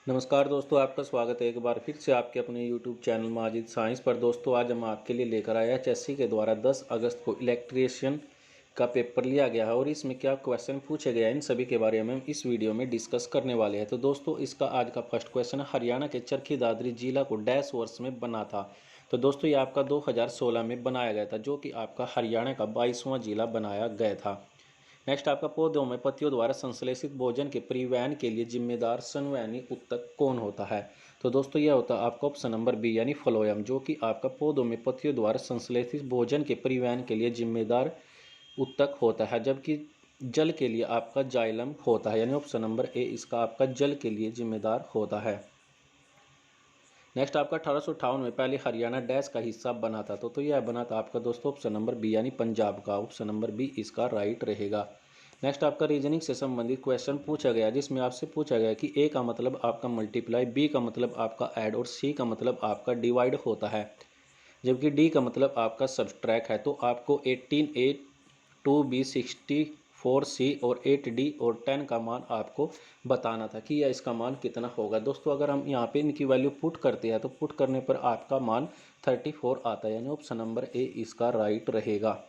नमस्कार दोस्तों, आपका स्वागत है एक बार फिर से आपके अपने YouTube चैनल माजिद साइंस पर। दोस्तों आज हम आपके लिए लेकर आए एचएससी के द्वारा 10 अगस्त को इलेक्ट्रीशियन का पेपर लिया गया है और इसमें क्या क्वेश्चन पूछे गए हैं इन सभी के बारे में हम इस वीडियो में डिस्कस करने वाले हैं। तो दोस्तों इसका आज का फर्स्ट क्वेश्चन है, हरियाणा के चरखी दादरी जिला को डैश वर्ष में बना था। तो दोस्तों ये आपका 2016 में बनाया गया था, जो कि आपका हरियाणा का 22वां जिला बनाया गया था। नेक्स्ट आपका पौधों में पत्तियों द्वारा संश्लेषित भोजन के परिवहन के लिए जिम्मेदार संवहनी ऊतक कौन होता है। तो दोस्तों यह होता है आपका ऑप्शन नंबर बी यानी फ्लोएम, जो कि आपका पौधों में पत्तियों द्वारा संश्लेषित भोजन के परिवहन के लिए जिम्मेदार ऊतक होता है, जबकि जल के लिए आपका जाइलम होता है, यानी ऑप्शन नंबर ए इसका आपका जल के लिए जिम्मेदार होता है। नेक्स्ट आपका 1858 में पहले हरियाणा डैश का हिस्सा बना था। तो यह बना था आपका दोस्तों ऑप्शन नंबर बी यानी पंजाब का। ऑप्शन नंबर बी इसका राइट रहेगा। नेक्स्ट आपका रीजनिंग से संबंधित क्वेश्चन पूछा गया, जिसमें आपसे पूछा गया कि ए का मतलब आपका मल्टीप्लाई, बी का मतलब आपका ऐड और सी का मतलब आपका डिवाइड होता है, जबकि डी का मतलब आपका सब्सट्रैक्ट है। तो आपको 18A 2B 64C और 8D और 10 का मान आपको बताना था कि यह इसका मान कितना होगा। दोस्तों अगर हम यहाँ पे इनकी वैल्यू पुट करते हैं तो पुट करने पर आपका मान 34 आता है, यानी ऑप्शन नंबर ए इसका राइट रहेगा।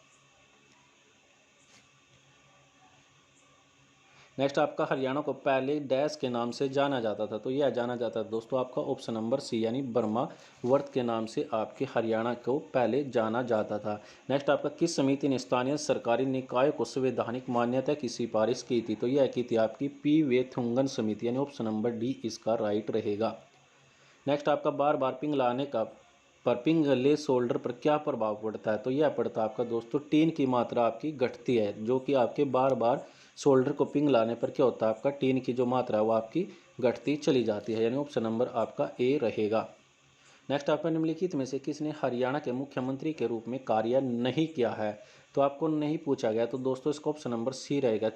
नेक्स्ट आपका हरियाणा को पहले डैश के नाम से जाना जाता था। तो यह जाना जाता था दोस्तों आपका ऑप्शन नंबर सी यानी बर्मा वर्त के नाम से आपके हरियाणा को पहले जाना जाता था। नेक्स्ट आपका किस समिति ने स्थानीय सरकारी निकायों को संवैधानिक मान्यता की सिफारिश की थी। तो यह की थी आपकी पी वेथुंगन समिति, यानी ऑप्शन नंबर डी इसका राइट रहेगा। नेक्स्ट आपका बार बार पिघलाने का पर पिघले शोल्डर पर क्या प्रभाव पड़ता है। तो यह पड़ता है आपका दोस्तों टीन की मात्रा आपकी घटती है, जो कि आपके बार बार शोल्डर को पिघलाने पर क्या होता है आपका टीन की जो मात्रा है वो आपकी घटती चली जाती है, यानी ऑप्शन नंबर आपका ए रहेगा। नेक्स्ट आपका निम्नलिखित में से किसने हरियाणा के मुख्यमंत्री के रूप में कार्य नहीं किया है। तो आपको नहीं पूछा गया, तो दोस्तों इसका ऑप्शन नंबर सी रहेगा,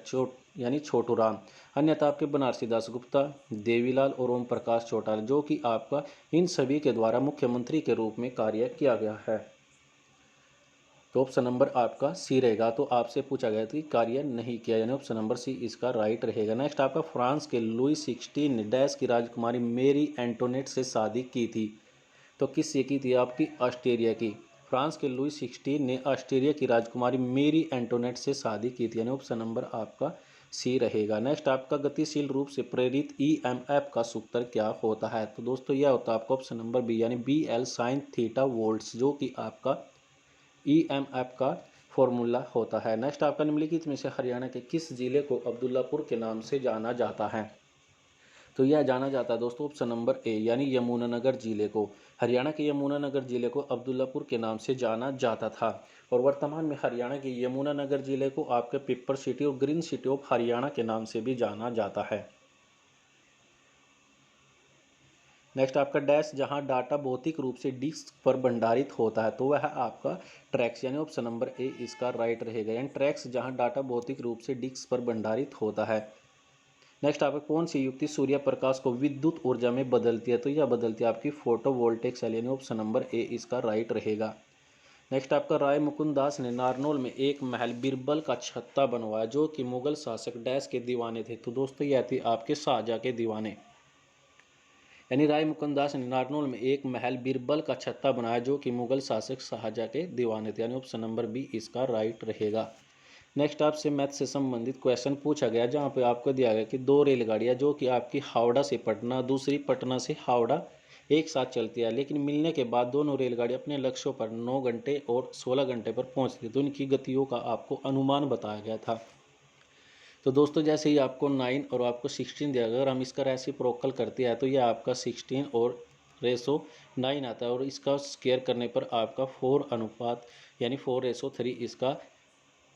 यानी छोटू राम। अन्यथा आपके बनारसी दास गुप्ता, देवीलाल और ओम प्रकाश चौटाला, जो कि आपका इन सभी के द्वारा मुख्यमंत्री के रूप में कार्य किया गया है। तो ऑप्शन नंबर आपका सी रहेगा। तो आपसे पूछा गया कि कार्य नहीं किया, यानी ऑप्शन नंबर सी इसका राइट रहेगा। नेक्स्ट आपका फ्रांस के लुई 16 ने डैश की राजकुमारी मेरी एंटोनेट से शादी की थी। तो किससे की थी आपकी ऑस्ट्रेलिया की। फ्रांस के लुई 16 ने ऑस्ट्रेलिया की राजकुमारी मेरी एंटोनेट से शादी की थी, यानी ऑप्शन नंबर आपका सी रहेगा। नेक्स्ट आपका गतिशील रूप से प्रेरित ईएमएफ का सूत्र क्या होता है। तो दोस्तों यह होता है आपका ऑप्शन नंबर बी यानी BL sin थीटा वोल्ट्स, जो कि आपका ईएमएफ का फॉर्मूला होता है। नेक्स्ट आपका निम्नलिखित में से हरियाणा के किस जिले को अब्दुल्लापुर के नाम से जाना जाता है। तो यह जाना जाता है दोस्तों ऑप्शन नंबर ए यानी यमुनानगर जिले को। हरियाणा के यमुनानगर जिले को अब्दुल्लापुर के नाम से जाना जाता था और वर्तमान में हरियाणा के यमुनानगर जिले को आपके पेपर सिटी और ग्रीन सिटी ऑफ हरियाणा के नाम से भी जाना जाता है। नेक्स्ट आपका डैश जहां डाटा भौतिक रूप से डिस्क पर भंडारित होता है, तो वह आपका ट्रैक्स, यानी ऑप्शन नंबर ए इसका राइट रहेगा। यानी ट्रैक्स जहां डाटा भौतिक रूप से डिस्क पर भंडारित होता है। नेक्स्ट आपका कौन सी युक्ति सूर्य प्रकाश को विद्युत ऊर्जा में बदलती है। तो यह बदलती है आपकी फोटोवोल्टेक सेल, यानी ऑप्शन नंबर ए इसका राइट रहेगा। नेक्स्ट आपका राय मुकुंद दास ने नारनौल में एक महल बीरबल का छत्ता बनवाया, जो कि मुगल शासक डैश के दीवाने थे। तो दोस्तों यह थे आपके शाहजहाँ के दीवाने, यानी राय मुकुंद दास ने नारनौल में एक महल बीरबल का छत्ता बनाया, जो कि मुगल शासक शाहजहाँ के दीवाने थे, यानी ऑप्शन नंबर बी इसका राइट रहेगा। नेक्स्ट आपसे मैथ से संबंधित क्वेश्चन पूछा गया, जहां पे आपको दिया गया कि दो रेलगाड़ियां जो कि आपकी हावड़ा से पटना, दूसरी पटना से हावड़ा एक साथ चलती है, लेकिन मिलने के बाद दोनों रेलगाड़ियां अपने लक्ष्यों पर 9 घंटे और 16 घंटे पर पहुंचती, तो इनकी गतियों का आपको अनुमान बताया गया था। तो दोस्तों जैसे ही आपको 9 और आपको 16 दिया, अगर हम इसका रेसिप्रोकल करते हैं तो यह आपका 16 और रेसो 9 आता है और इसका स्क्वायर करने पर आपका 4 अनुपात यानी 4:3 इसका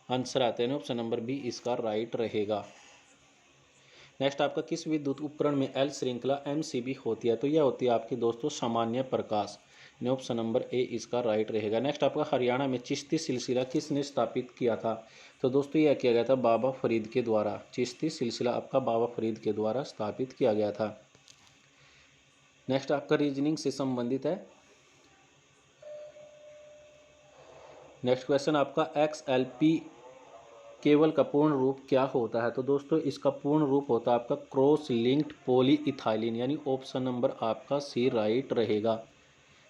आंसर आता है। ऑप्शन नंबर बी इसका राइट रहेगा। नेक्स्ट आपका किस विद्युत उपकरण में एल श्रृंखला MCB होती है। तो यह होती है आपकी दोस्तों सामान्य प्रकाश, ऑप्शन नंबर ए इसका राइट रहेगा। नेक्स्ट आपका हरियाणा में चिश्ती सिलसिला किसने स्थापित किया था। तो दोस्तों यह किया गया था बाबा फरीद के द्वारा। चिश्ती सिलसिला आपका बाबा फरीद के द्वारा स्थापित किया गया था। नेक्स्ट आपका रीजनिंग से संबंधित है। नेक्स्ट क्वेश्चन आपका XLP केवल का पूर्ण रूप क्या होता है? तो दोस्तों इसका पूर्ण रूप होता है आपका क्रॉस लिंक्ड पॉली इथाइलिन, यानी ऑप्शन नंबर आपका सी राइट रहेगा।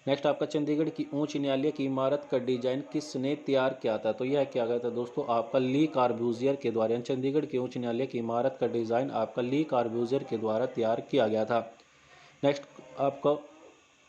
नेक्स्ट आपका चंडीगढ़ की उच्च न्यायालय की इमारत का डिजाइन किसने तैयार किया था? तो यह क्या गया था दोस्तों आपका ली कार्ब्यूजियर के द्वारा, यानी चंडीगढ़ के उच्च न्यायालय की इमारत का डिजाइन आपका ली कार्ब्यूजियर के द्वारा तैयार किया गया था। नेक्स्ट आपका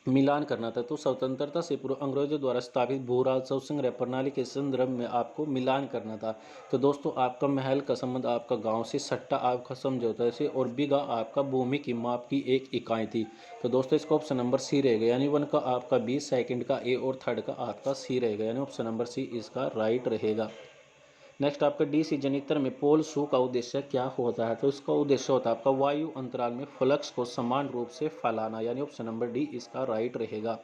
मिलान करना था, तो स्वतंत्रता से पूर्व अंग्रेजों द्वारा स्थापित भू राजस्व संग्रह प्रणाली के संदर्भ में आपको मिलान करना था। तो दोस्तों आपका महल का संबंध आपका गांव से, सट्टा आपका समझौता से, और बीघा आपका भूमि की माप की एक इकाई थी। तो दोस्तों इसका ऑप्शन नंबर सी रहेगा, यानी वन का आपका बी, सेकंड का ए और थर्ड का आपका सी रहेगा, यानी ऑप्शन नंबर सी इसका राइट रहेगा। नेक्स्ट आपका डी सी जनित्र में पोल शू का उद्देश्य क्या होता है? तो इसका उद्देश्य होता है आपका वायु अंतराल में फ्लक्स को समान रूप से फैलाना, यानी ऑप्शन नंबर डी इसका राइट रहेगा।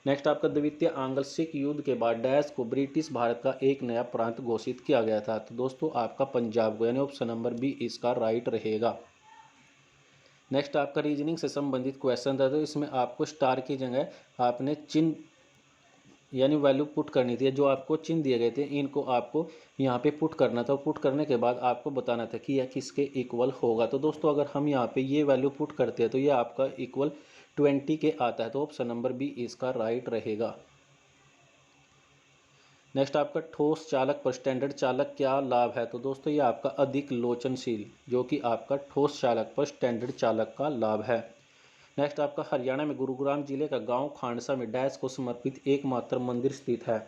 नेक्स्ट आपका द्वितीय आंग्ल सिख युद्ध के बाद डैश को ब्रिटिश भारत का एक नया प्रांत घोषित किया गया था? तो दोस्तों आपका पंजाब को, यानी ऑप्शन नंबर बी इसका राइट रहेगा। नेक्स्ट आपका रीजनिंग से संबंधित क्वेश्चन था, तो इसमें आपको स्टार की जगह आपने चिन्ह यानी वैल्यू पुट करनी थी। जो आपको चिन्ह दिए गए थे इनको आपको यहाँ पे पुट करना था, पुट करने के बाद आपको बताना था कि यह किसके इक्वल होगा। तो दोस्तों अगर हम यहाँ पे ये वैल्यू पुट करते हैं तो ये आपका इक्वल 20 के आता है, तो ऑप्शन नंबर बी इसका राइट रहेगा। नेक्स्ट आपका ठोस चालक पर स्टैंडर्ड चालक क्या लाभ है? तो दोस्तों ये आपका अधिक लोचनशील, जो कि आपका ठोस चालक पर स्टैंडर्ड चालक का लाभ है। नेक्स्ट आपका हरियाणा में गुरुग्राम जिले का गांव खांडसा में डैश को समर्पित एकमात्र मंदिर स्थित है?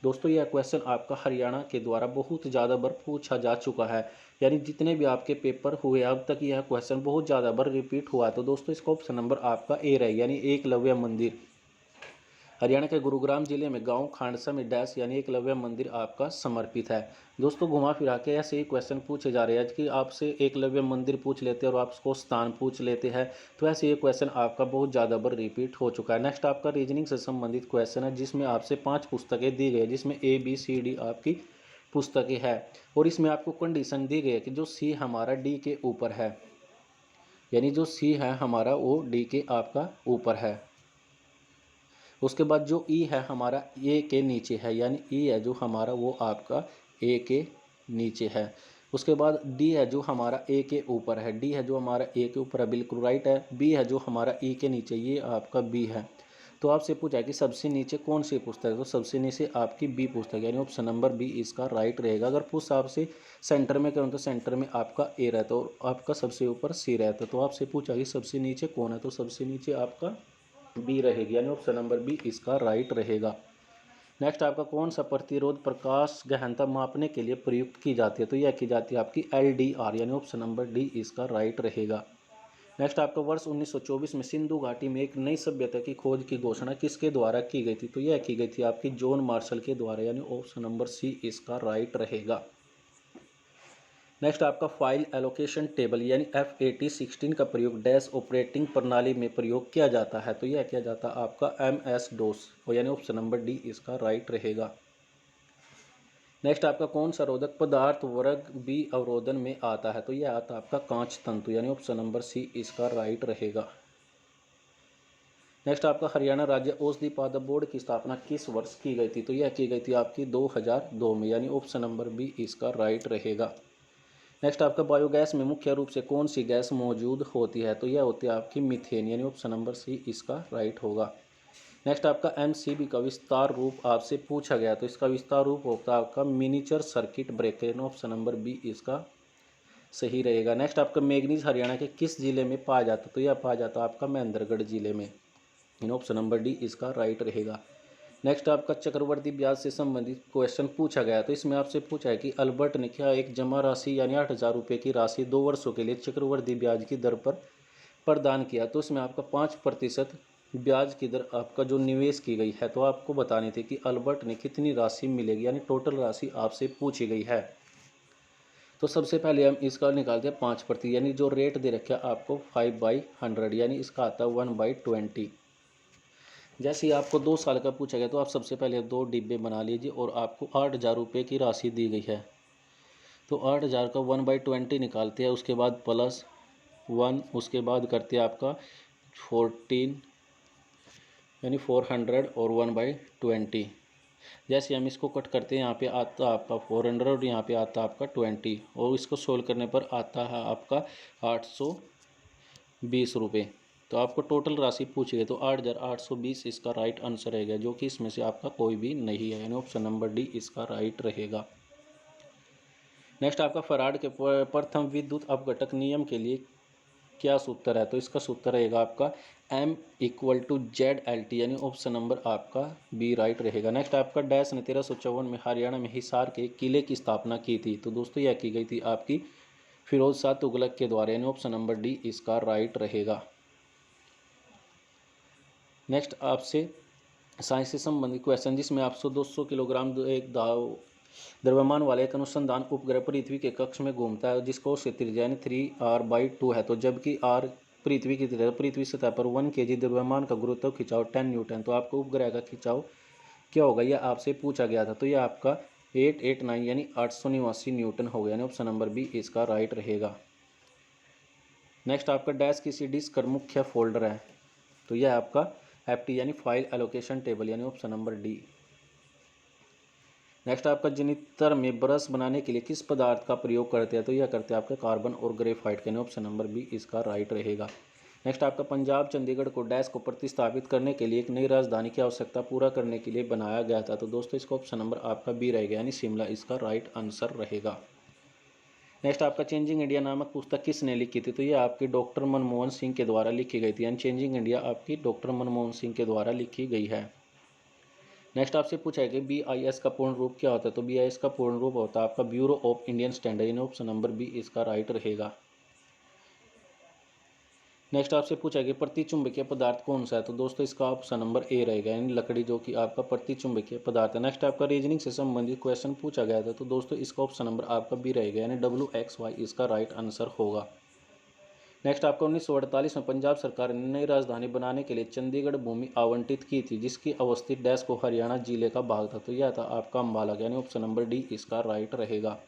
दोस्तों यह क्वेश्चन आपका हरियाणा के द्वारा बहुत ज़्यादा बार पूछा जा चुका है, यानी जितने भी आपके पेपर हुए अब तक यह क्वेश्चन बहुत ज़्यादा बार रिपीट हुआ। तो दोस्तों इसका ऑप्शन नंबर आपका ए रहेगा, यानी एकलव्य मंदिर। हरियाणा के गुरुग्राम जिले में गांव खांडसा में डैश यानी एकलव्य मंदिर आपका समर्पित है। दोस्तों घुमा फिरा के ऐसे ही क्वेश्चन पूछे जा रहे हैं कि आपसे एकलव्य मंदिर पूछ लेते हैं और आपको स्थान पूछ लेते हैं, तो ऐसे ये क्वेश्चन आपका बहुत ज़्यादा बार रिपीट हो चुका है। नेक्स्ट आपका रीजनिंग से संबंधित क्वेश्चन है, जिसमें आपसे 5 पुस्तकें दी गई है, जिसमें ए बी सी डी आपकी पुस्तकें हैं, और इसमें आपको कंडीशन दी गई है कि जो सी हमारा डी के ऊपर है, यानी जो सी है हमारा वो डी के आपका ऊपर है। उसके बाद जो ई है हमारा ए के नीचे है, यानी ई है जो हमारा वो आपका ए के नीचे है। उसके बाद डी है जो हमारा ए के ऊपर है, डी है जो हमारा ए के ऊपर है, बिल्कुल राइट है। बी है जो हमारा ई के नीचे, ये आपका बी है। तो आपसे पूछा है कि सबसे नीचे कौन सी पुस्तक है? तो सबसे नीचे आपकी बी पुस्तक, यानी ऑप्शन नंबर बी इसका राइट रहेगा। अगर पूछ आपसे सेंटर में करूँ तो सेंटर में आपका ए रहता है और आपका सबसे ऊपर सी रहता है। तो आपसे पूछा कि सबसे नीचे कौन है? तो सबसे नीचे आपका बी रहेगी, यानी ऑप्शन नंबर बी इसका राइट रहेगा। नेक्स्ट आपका कौन सा प्रतिरोध प्रकाश गहनता मापने के लिए प्रयुक्त की जाती है? तो यह की जाती है आपकी LDR, यानी ऑप्शन नंबर डी इसका राइट रहेगा। नेक्स्ट आपका वर्ष 1924 में सिंधु घाटी में एक नई सभ्यता की खोज की घोषणा किसके द्वारा की गई थी? तो यह की गई थी आपकी जॉन मार्शल के द्वारा, यानी ऑप्शन नंबर सी इसका राइट रहेगा। नेक्स्ट आपका फाइल एलोकेशन टेबल यानी FAT16 का प्रयोग डैश ऑपरेटिंग प्रणाली में प्रयोग किया जाता है? तो यह किया जाता है आपका MS-DOS, और यानी ऑप्शन नंबर डी इसका राइट रहेगा। नेक्स्ट आपका कौन सा रोधक पदार्थ वर्ग बी अवरोधन में आता है? तो यह आता है आपका कांच तंतु, यानी ऑप्शन नंबर सी इसका राइट रहेगा। नेक्स्ट आपका हरियाणा राज्य औषधि पादप बोर्ड की स्थापना किस वर्ष की गई थी? तो यह की गई थी आपकी 2002 में, यानी ऑप्शन नंबर बी इसका राइट रहेगा। नेक्स्ट आपका बायोगैस में मुख्य रूप से कौन सी गैस मौजूद होती है? तो यह होती है आपकी मीथेन, यानी ऑप्शन नंबर सी इसका राइट होगा। नेक्स्ट आपका MCB का विस्तार रूप आपसे पूछा गया, तो इसका विस्तार रूप होता है आपका miniature circuit breaker, option number B इसका सही रहेगा। नेक्स्ट आपका मैग्नीज हरियाणा के किस जिले में पाया जाता है? तो यह पाया जाता है आपका महेंद्रगढ़ जिले में, ऑप्शन नंबर डी इसका राइट रहेगा। नेक्स्ट आपका चक्रवर्ती ब्याज से संबंधित क्वेश्चन पूछा गया, तो इसमें आपसे पूछा है कि अल्बर्ट ने क्या एक जमा राशि यानी 8,000 रुपये की राशि 2 वर्षों के लिए चक्रवर्ती ब्याज की दर पर प्रदान किया? तो इसमें आपका 5% ब्याज की दर आपका जो निवेश की गई है, तो आपको बतानी थी कि अल्बर्ट ने कितनी राशि मिलेगी, यानी टोटल राशि आपसे पूछी गई है। तो सबसे पहले हम इसका निकालते हैं 5%, यानी जो रेट दे रखा है आपको 5/100, यानी इसका आता है 1/20। जैसे ही आपको 2 साल का पूछा गया तो आप सबसे पहले 2 डिब्बे बना लीजिए और आपको 8,000 रुपये की राशि दी गई है, तो 8,000 का 1/20 निकालते हैं, उसके बाद +1, उसके बाद करते हैं आपका 14 यानी 400 और 1/20। जैसे हम इसको कट करते हैं यहाँ पे आता आपका 400 और यहाँ पे आता आपका 20 और इसको सोल्व करने पर आता है आपका 820 रुपये। तो आपको टोटल राशि पूछी गई तो 8,820 इसका राइट आंसर रहेगा, जो कि इसमें से आपका कोई भी नहीं है, यानी ऑप्शन नंबर डी इसका राइट रहेगा। नेक्स्ट आपका फराड के प्रथम विद्युत अपघटक नियम के लिए क्या सूत्र है? तो इसका सूत्र रहेगा आपका M=ZLT, यानी ऑप्शन नंबर आपका बी राइट रहेगा। नेक्स्ट आपका डैश ने 1354 में हरियाणा में हिसार के किले की स्थापना की थी? तो दोस्तों यह की गई थी आपकी फिरोज शाह तुगलक के द्वारा, यानी ऑप्शन नंबर डी इसका राइट रहेगा। नेक्स्ट आपसे साइंस से संबंधित क्वेश्चन, जिसमें आपसे 200 किलोग्राम एक द्रव्यमान वाले एक अनुसंधान उपग्रह पृथ्वी के कक्ष में घूमता है, जिसको त्रिज्या 3r/2 है। तो जबकि r पृथ्वी की तरह पृथ्वी सतह पर 1 kg द्रव्यमान का गुरुत्व खिंचाव 10 न्यूटन, तो आपको उपग्रह का खिंचाव क्या होगा यह आपसे पूछा गया था। तो यह आपका 889 यानी 889 न्यूटन हो गया, यानी ऑप्शन नंबर बी इसका राइट रहेगा। नेक्स्ट आपका डैश किसी डिस्क का मुख्य फोल्डर है? तो यह आपका FT यानी फाइल एलोकेशन टेबल, यानी ऑप्शन नंबर डी। नेक्स्ट आपका जनित्र में ब्रश बनाने के लिए किस पदार्थ का प्रयोग करते हैं? तो यह करते हैं आपका कार्बन और ग्रेफाइट का, ऑप्शन नंबर बी इसका राइट रहेगा। नेक्स्ट आपका पंजाब चंडीगढ़ को डैश को प्रतिस्थापित करने के लिए एक नई राजधानी की आवश्यकता पूरा करने के लिए बनाया गया था? तो दोस्तों इसका ऑप्शन नंबर आपका बी रहेगा, यानी शिमला इसका राइट आंसर रहेगा। नेक्स्ट आपका चेंजिंग इंडिया नामक पुस्तक किसने लिखी थी? तो ये आपकी डॉक्टर मनमोहन सिंह के द्वारा लिखी गई थी, यानी चेंजिंग इंडिया आपकी डॉक्टर मनमोहन सिंह के द्वारा लिखी गई है। नेक्स्ट आपसे पूछा है कि BIS का पूर्ण रूप क्या होता है? तो BIS का पूर्ण रूप होता है आपका ब्यूरो ऑफ इंडियन स्टैंडर्ड, यानी ऑप्शन नंबर बी इसका राइट रहेगा। नेक्स्ट आपसे पूछा है कि प्रतिचुंबकीय पदार्थ कौन सा है? तो दोस्तों इसका ऑप्शन नंबर ए रहेगा, यानी लकड़ी, जो कि आपका प्रतिचुंबकीय पदार्थ है। नेक्स्ट आपका रीजनिंग से संबंधित क्वेश्चन पूछा गया था, तो दोस्तों इसका ऑप्शन नंबर आपका बी रहेगा, यानी WXY इसका राइट आंसर होगा। नेक्स्ट आपका 1948 में पंजाब सरकार ने नई राजधानी बनाने के लिए चंडीगढ़ भूमि आवंटित की थी, जिसकी अवस्थित डैश को हरियाणा जिले का भाग था। तो यह था आपका अम्बाला, यानी ऑप्शन नंबर डी इसका राइट रहेगा।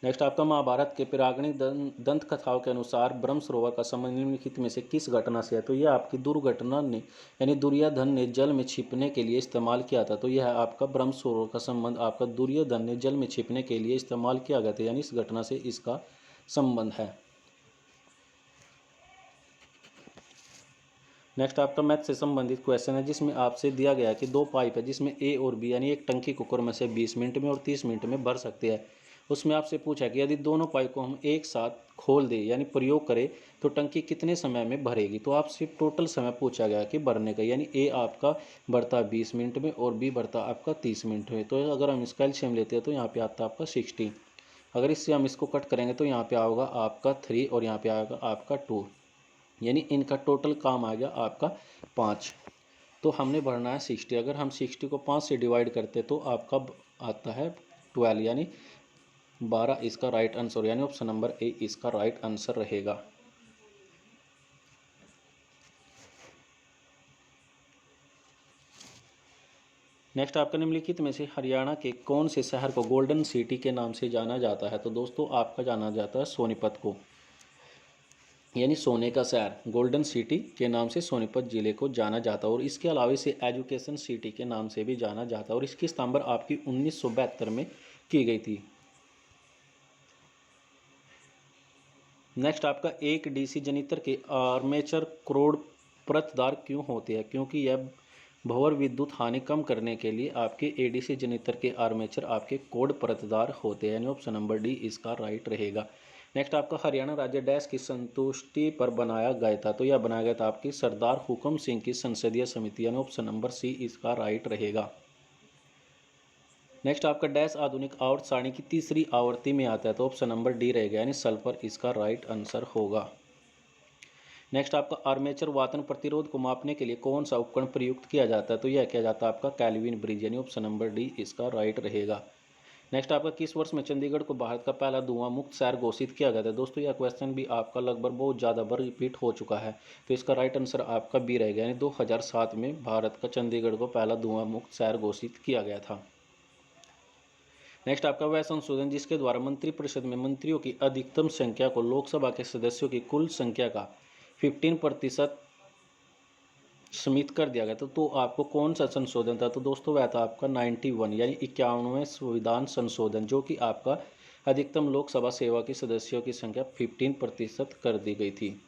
नेक्स्ट आपका महाभारत के पौराणिक दंत कथाओं के अनुसार ब्रह्म सरोवर का संबंध निम्नलिखित में से किस घटना से है? तो यह आपकी दुर्घटना ने, यानी दुर्योधन ने जल में छिपने के लिए इस्तेमाल किया था। तो यह आपका ब्रह्म सरोवर का संबंध आपका दुर्योधन ने जल में छिपने के लिए इस्तेमाल किया गया था, यानी इस घटना से इसका संबंध है। नेक्स्ट आपका मैथ से संबंधित क्वेश्चन है, जिसमें आपसे दिया गया है कि दो पाइप है, जिसमें ए और बी, यानी एक टंकी कुकर में से 20 मिनट में और 30 मिनट में भर सकते हैं। उसमें आपसे पूछा कि यदि दोनों पाइप को हम एक साथ खोल दें, यानी प्रयोग करें, तो टंकी कितने समय में भरेगी? तो आपसे टोटल समय पूछा गया कि भरने का, यानी ए आपका भरता 20 मिनट में और बी भरता आपका 30 मिनट में। तो अगर हम इसका एलसीएम लेते हैं तो यहाँ पे आता आपका 60। अगर इससे हम इसको कट करेंगे तो यहाँ पे आएगा आपका 3 और यहाँ पे आएगा आपका 2, यानी इनका टोटल काम आ गया आपका 5। तो हमने भरना है 60। अगर हम 60 को 5 से डिवाइड करते तो आपका आता है 12, यानी 12 इसका राइट आंसर, यानी ऑप्शन नंबर ए इसका राइट आंसर रहेगा। नेक्स्ट आपका निम्नलिखित में से हरियाणा के कौन से शहर को गोल्डन सिटी के नाम से जाना जाता है? तो दोस्तों आपका जाना जाता है सोनीपत को, यानी सोने का शहर। गोल्डन सिटी के नाम से सोनीपत जिले को जाना जाता है और इसके अलावा इसे एजुकेशन सिटी के नाम से भी जाना जाता है और इसकी स्थापना आपकी 1972 में की गई थी। नेक्स्ट आपका एक डीसी जनित्र के आर्मेचर क्रोड परतदार क्यों होते हैं? क्योंकि यह भंवर विद्युत हानि कम करने के लिए आपके एडीसी जनित्र के आर्मेचर आपके कोड परतदार होते हैं, यानी ऑप्शन नंबर डी इसका राइट रहेगा। नेक्स्ट आपका हरियाणा राज्य डैश की संतुष्टि पर बनाया गया था? तो यह बनाया गया था आपकी सरदार हुकम सिंह की संसदीय समिति, यानी ऑप्शन नंबर सी इसका राइट रहेगा। नेक्स्ट आपका डैश आधुनिक आवर्त सारणी की तीसरी आवृत्ति में आता है? तो ऑप्शन नंबर डी रहेगा, यानी सल्फर इसका राइट आंसर होगा। नेक्स्ट आपका आर्मेचर वातन प्रतिरोध को मापने के लिए कौन सा उपकरण प्रयुक्त किया जाता है? तो यह किया जाता है आपका केल्विन ब्रिज, यानी ऑप्शन नंबर डी इसका राइट रहेगा। नेक्स्ट आपका किस वर्ष में चंडीगढ़ को भारत का पहला धुआं मुक्त शहर घोषित किया गया था? दोस्तों यह क्वेश्चन भी आपका लगभग बहुत ज़्यादा बार रिपीट हो चुका है, तो इसका राइट आंसर आपका बी रहेगा, यानी 2007 में भारत का चंडीगढ़ को पहला धुआं मुक्त शहर घोषित किया गया था। नेक्स्ट आपका वह संशोधन जिसके द्वारा मंत्रिपरिषद में मंत्रियों की अधिकतम संख्या को लोकसभा के सदस्यों की कुल संख्या का 15% समित कर दिया गया था, तो आपको कौन सा संशोधन था? तो दोस्तों वह था आपका 91 यानी 51वें संविधान संशोधन, जो कि आपका अधिकतम लोकसभा सेवा के सदस्यों की संख्या 15% कर दी गई थी।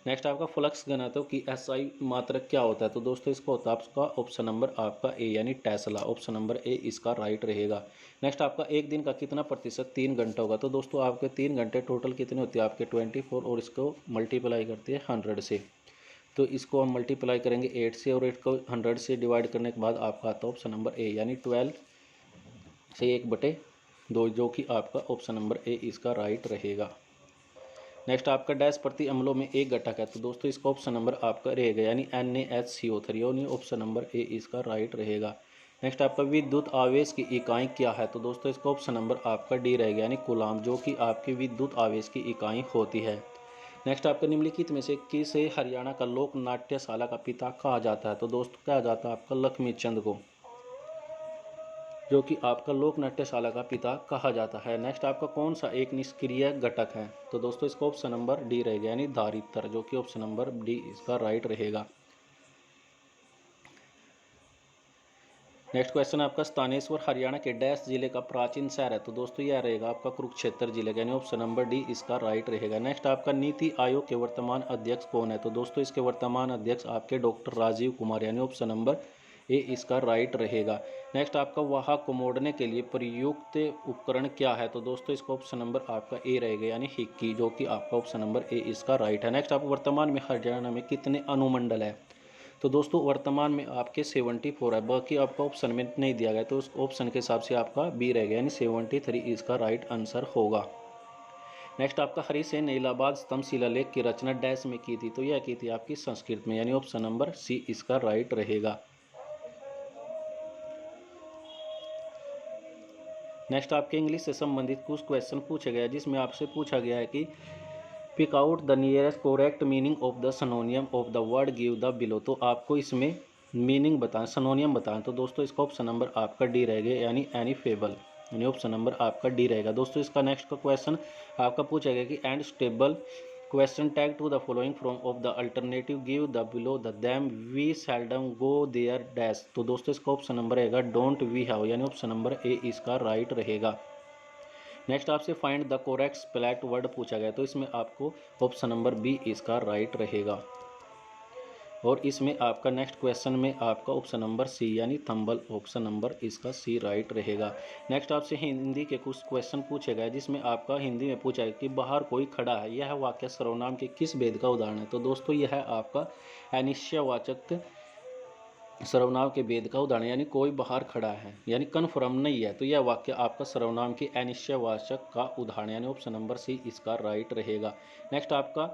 नेक्स्ट आपका फ्लक्स घनत्व की एसआई मात्रक क्या होता है? तो दोस्तों इसका होता है आपका ऑप्शन नंबर आपका ए यानी टेस्ला, ऑप्शन नंबर ए इसका राइट रहेगा। नेक्स्ट आपका एक दिन का कितना प्रतिशत 3 घंटा होगा? तो दोस्तों आपके 3 घंटे टोटल कितने होते हैं आपके 24, और इसको मल्टीप्लाई करते हैं 100 से। तो इसको हम मल्टीप्लाई करेंगे 8 से, और 8 को 100 से डिवाइड करने के बाद आपका आता है ऑप्शन नंबर ए यानी 12 से 1/2, जो कि आपका ऑप्शन नंबर ए इसका राइट रहेगा। नेक्स्ट आपका डैश प्रति अम्लों में एक घटक है, तो दोस्तों इसका ऑप्शन नंबर आपका रहेगा यानी NaHCO3, यानी ऑप्शन नंबर ए इसका राइट रहेगा। नेक्स्ट आपका विद्युत आवेश की इकाई क्या है? तो दोस्तों इसका ऑप्शन नंबर आपका डी रहेगा यानी कूलाम, जो कि आपकी विद्युत आवेश की इकाई होती है। नेक्स्ट आपका निम्नलिखित में से किसे हरियाणा का लोक नाट्यशाला का पिता कहा जाता है? तो दोस्तों कहा जाता है आपका लक्ष्मी चंद को, जो कि आपका लोक नाट्यशाला का पिता कहा जाता है। नेक्स्ट आपका कौन सा एक निष्क्रिय घटक है? तो दोस्तों इसका ऑप्शन नंबर डी रहेगा यानी धारित्र, जो कि ऑप्शन नंबर डी इसका राइट रहेगा। नेक्स्ट क्वेश्चन आपका स्थानेश्वर हरियाणा के डैश जिले का प्राचीन शहर है? तो दोस्तों यह रहेगा आपका कुरुक्षेत्र जिले का, यानी ऑप्शन नंबर डी इसका राइट रहेगा। नेक्स्ट आपका नीति आयोग के वर्तमान अध्यक्ष कौन है? तो दोस्तों इसके वर्तमान अध्यक्ष आपके डॉक्टर राजीव कुमार, यानी ऑप्शन नंबर ए इसका राइट रहेगा। नेक्स्ट आपका वाहक को मोड़ने के लिए प्रयुक्त उपकरण क्या है? तो दोस्तों इसका ऑप्शन नंबर आपका ए रहेगा यानी हिक्की, जो कि आपका ऑप्शन नंबर ए इसका राइट है। नेक्स्ट आपको वर्तमान में हरियाणा में कितने अनुमंडल है? तो दोस्तों वर्तमान में आपके 74 है, बाकी आपका ऑप्शन में नहीं दिया गया, तो उस ऑप्शन के हिसाब से आपका बी रह गया यानी 73 इसका राइट आंसर होगा। नेक्स्ट आपका हरिसेन ने इलाहाबाद स्तंभ शिलालेख की रचना डैश में की थी? तो यह की थी आपकी संस्कृत में, यानी ऑप्शन नंबर सी इसका राइट रहेगा। नेक्स्ट आपके इंग्लिश से संबंधित कुछ क्वेश्चन पूछा गया, जिसमें आपसे पूछा गया है कि pick out the nearest correct meaning of the synonym of the word give the below. तो आपको इसमें मीनिंग बताएं, सिनोनियम बताएं। तो दोस्तों इसका ऑप्शन नंबर आपका डी रहेगा यानी एनीफेबल, यानी ऑप्शन नंबर आपका डी रहेगा। दोस्तों इसका नेक्स्ट का क्वेश्चन आपका पूछा गया कि and stable question tag to the following from of the alternative give the below the them we seldom go there dash. तो दोस्तों इसका ऑप्शन नंबर रहेगा डोंट वी हैव, यानी ऑप्शन नंबर ए इसका राइट रहेगा। नेक्स्ट आपसे find the correct spelt word पूछा गया, तो इसमें आपको ऑप्शन नंबर बी इसका राइट रहेगा। और इसमें आपका नेक्स्ट क्वेश्चन में आपका ऑप्शन नंबर सी यानी थंबल, ऑप्शन नंबर इसका सी राइट रहेगा। नेक्स्ट आपसे हिंदी के कुछ क्वेश्चन पूछे गए, जिसमें आपका हिंदी में पूछा है कि बाहर कोई खड़ा है, यह वाक्य सर्वनाम के किस भेद का उदाहरण है? तो दोस्तों यह है आपका अनिश्चयवाचक सर्वनाम के भेद का उदाहरण, यानी कोई बाहर खड़ा है यानी कन्फर्म नहीं है, तो यह वाक्य आपका सर्वनाम के अनिश्चयवाचक का उदाहरण, यानी ऑप्शन नंबर सी इसका राइट रहेगा। नेक्स्ट आपका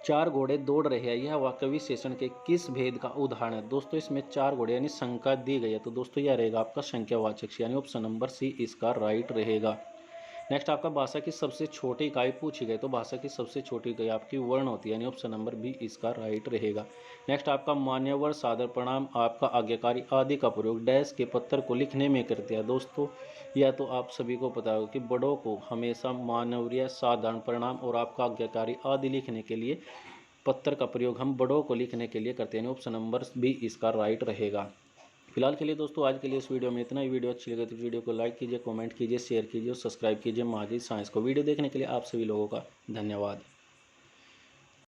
4 घोड़े दौड़ रहे हैं, यह वाक्य विशेषण के किस भेद का उदाहरण है? दोस्तों इसमें 4 घोड़े यानी संख्या दी गई है, तो दोस्तों यह रहेगा आपका संख्यावाचक, यानी ऑप्शन नंबर सी इसका राइट रहेगा। नेक्स्ट आपका भाषा की सबसे छोटी इकाई पूछी गई, तो भाषा की सबसे छोटी इकाई आपकी वर्ण होती है, यानी ऑप्शन नंबर बी इसका राइट रहेगा। नेक्स्ट आपका मान्यवर सादर प्रणाम आपका आज्ञाकारी आदि का प्रयोग डैश के पत्थर को लिखने में करते हैं। दोस्तों यह तो आप सभी को पता होगा कि बड़ों को हमेशा मानवीय साधारण प्रणाम और आपका आज्ञाकारी आदि लिखने के लिए पत्थर का प्रयोग हम बड़ों को लिखने के लिए करते हैं, ऑप्शन नंबर बी इसका राइट रहेगा। फिलहाल के लिए दोस्तों आज के लिए इस वीडियो में इतना ही। वीडियो अच्छी लगे तो वीडियो को लाइक कीजिए, कमेंट कीजिए, शेयर कीजिए और सब्सक्राइब कीजिए महाजी साइंस को। वीडियो देखने के लिए आप सभी लोगों का धन्यवाद।